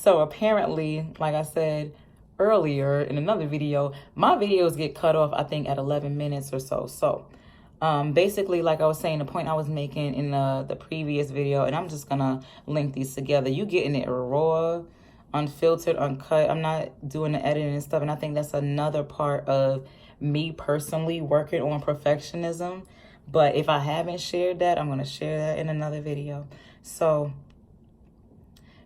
So apparently, like I said earlier in another video, my videos get cut off, I think, at 11 minutes or so. So basically, like I was saying, the point I was making in the previous video, and I'm just gonna link these together. You getting it raw, unfiltered, uncut. I'm not doing the editing and stuff, and I think that's another part of me personally working on perfectionism. But if I haven't shared that, I'm gonna share that in another video. So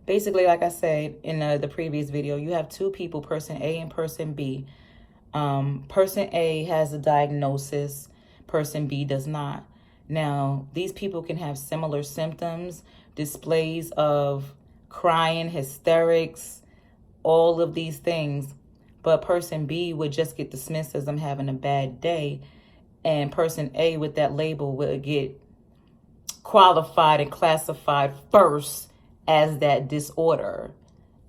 basically, like I said in the previous video, you have two people, person A and person B. Person A has a diagnosis, person B does not. Now, these people can have similar symptoms, displays of crying, hysterics, all of these things. But person B would just get dismissed as I'm having a bad day. And person A with that label would get qualified and classified first as that disorder.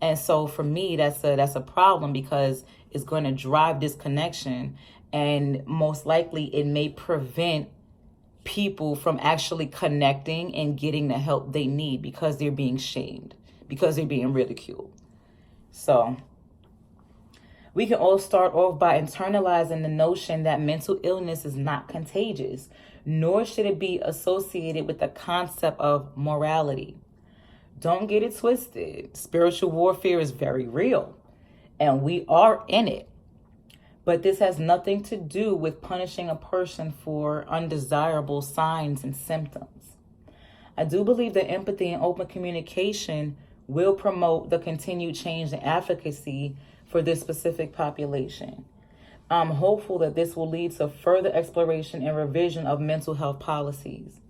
And so for me, that's a problem, because it's going to drive disconnection, and most likely it may prevent people from actually connecting and getting the help they need, because they're being shamed, because they're being ridiculed. So we can all start off by internalizing the notion that mental illness is not contagious, nor should it be associated with the concept of morality. Don't get it twisted. Spiritual warfare is very real, and we are in it. But this has nothing to do with punishing a person for undesirable signs and symptoms. I do believe that empathy and open communication will promote the continued change and advocacy for this specific population. I'm hopeful that this will lead to further exploration and revision of mental health policies.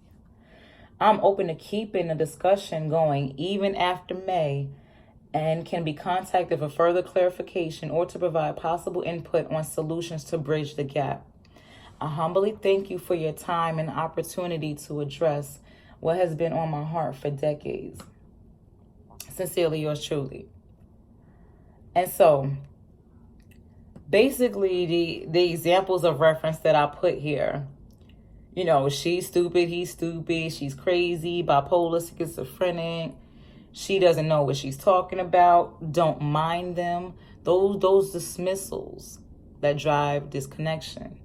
I'm open to keeping the discussion going even after May, and can be contacted for further clarification or to provide possible input on solutions to bridge the gap. I humbly thank you for your time and opportunity to address what has been on my heart for decades. Sincerely yours truly. And so, basically, the examples of reference that I put here, you know, she's stupid, he's stupid, she's crazy, bipolar, schizophrenic, she doesn't know what she's talking about, don't mind them. Those dismissals that drive disconnection.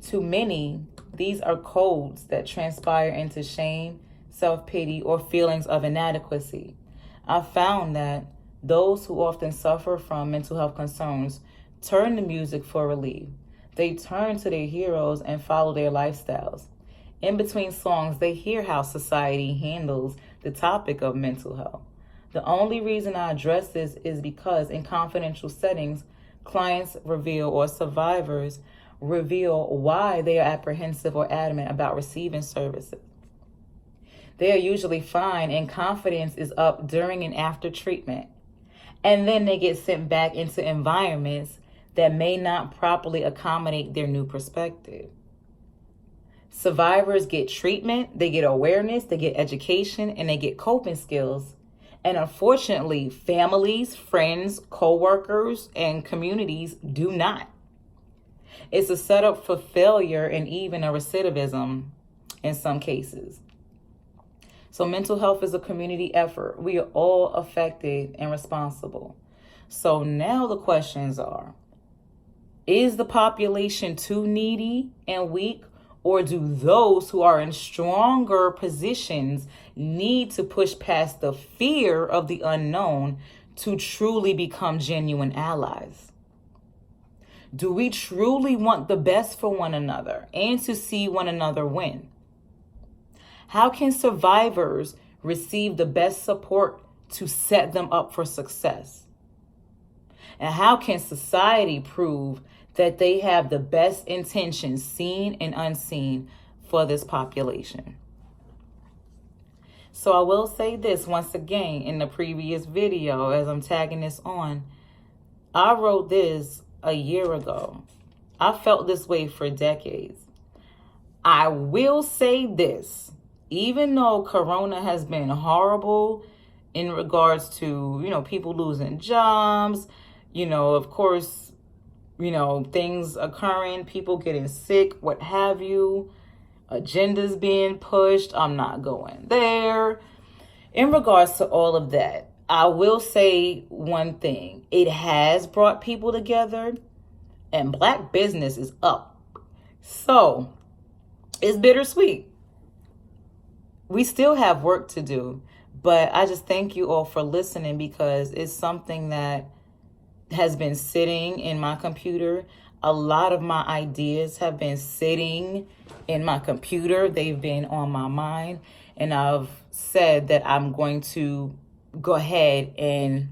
To many, these are codes that transpire into shame, self-pity, or feelings of inadequacy. I've found that those who often suffer from mental health concerns turn to music for relief. They turn to their heroes and follow their lifestyles. In between songs, they hear how society handles the topic of mental health. The only reason I address this is because in confidential settings, clients reveal, or survivors reveal, why they are apprehensive or adamant about receiving services. They are usually fine and confidence is up during and after treatment. And then they get sent back into environments that may not properly accommodate their new perspective. Survivors get treatment, they get awareness, they get education, and they get coping skills. And unfortunately, families, friends, co-workers, and communities do not. It's a setup for failure and even a recidivism in some cases. So mental health is a community effort. We are all affected and responsible. So now the questions are, is the population too needy and weak? Or do those who are in stronger positions need to push past the fear of the unknown to truly become genuine allies? Do we truly want the best for one another and to see one another win? How can survivors receive the best support to set them up for success? And how can society prove that they have the best intentions, seen and unseen, for this population? So I will say this once again in the previous video, as I'm tagging this on, I wrote this a year ago. I felt this way for decades. I will say this, even though Corona has been horrible in regards to, people losing jobs, of course, things occurring, people getting sick, what have you, agendas being pushed. I'm not going there. in regards to all of that, I will say one thing. It has brought people together, and Black business is up. So it's bittersweet. We still have work to do, but I just thank you all for listening, because it's something that has been sitting in my computer. A lot of my ideas have been sitting in my computer. They've been on my mind, and I've said that I'm going to go ahead and,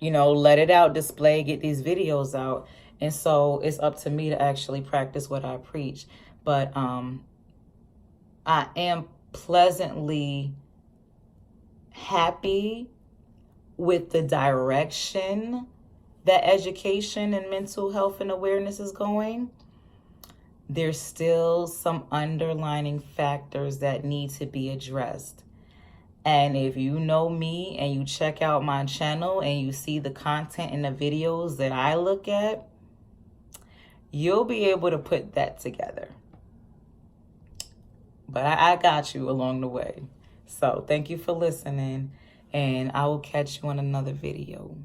let it out, display, get these videos out. And so it's up to me to actually practice what I preach. But I am pleasantly happy with the direction that education and mental health and awareness is going. There's still some underlining factors that need to be addressed. And if you know me and you check out my channel and you see the content in the videos that I look at, you'll be able to put that together. But I got you along the way. So thank you for listening, and I will catch you on another video.